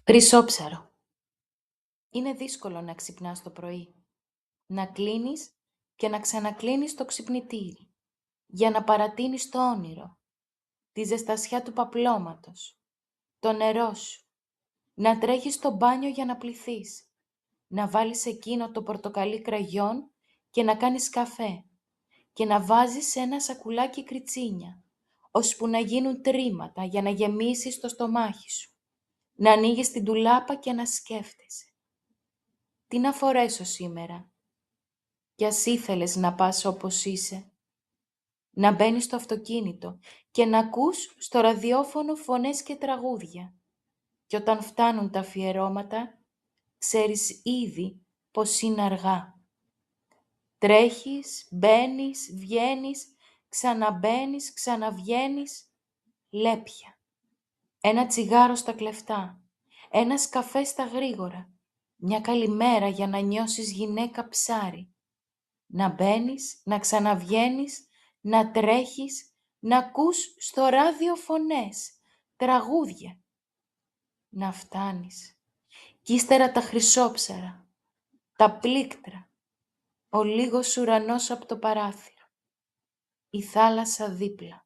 Χρυσόψαρο. Είναι δύσκολο να ξυπνάς το πρωί, να κλείνεις και να ξανακλίνεις το ξυπνητήρι, για να παρατείνεις το όνειρο, τη ζεστασιά του παπλώματος, το νερό σου, να τρέχεις στο μπάνιο για να πλυθείς, να βάλεις εκείνο το πορτοκαλί κραγιόν και να κάνεις καφέ και να βάζεις σε ένα σακουλάκι κριτσίνια, ώσπου να γίνουν τρίματα για να γεμίσεις το στομάχι σου, να ανοίγεις την ντουλάπα και να σκέφτεσαι. Τι να φορέσω σήμερα, κι ας ήθελες να πας όπως είσαι, να μπαίνεις στο αυτοκίνητο και να ακούς στο ραδιόφωνο φωνές και τραγούδια, και όταν φτάνουν τα αφιερώματα, ξέρεις ήδη πως είναι αργά. Τρέχεις, μπαίνεις, βγαίνεις, ξαναμπαίνεις, ξαναβγαίνεις, λέπια. Ένα τσιγάρο στα κλεφτά, ένας καφές στα γρήγορα, μια καλημέρα για να νιώσεις γυναίκα ψάρι. Να μπαίνεις, να ξαναβγαίνεις, να τρέχεις, να ακούς στο ράδιο φωνές, τραγούδια. Να φτάνεις. Κι ύστερα τα χρυσόψαρα, τα πλήκτρα, ο λίγος ουρανός από το παράθυρο, η θάλασσα δίπλα.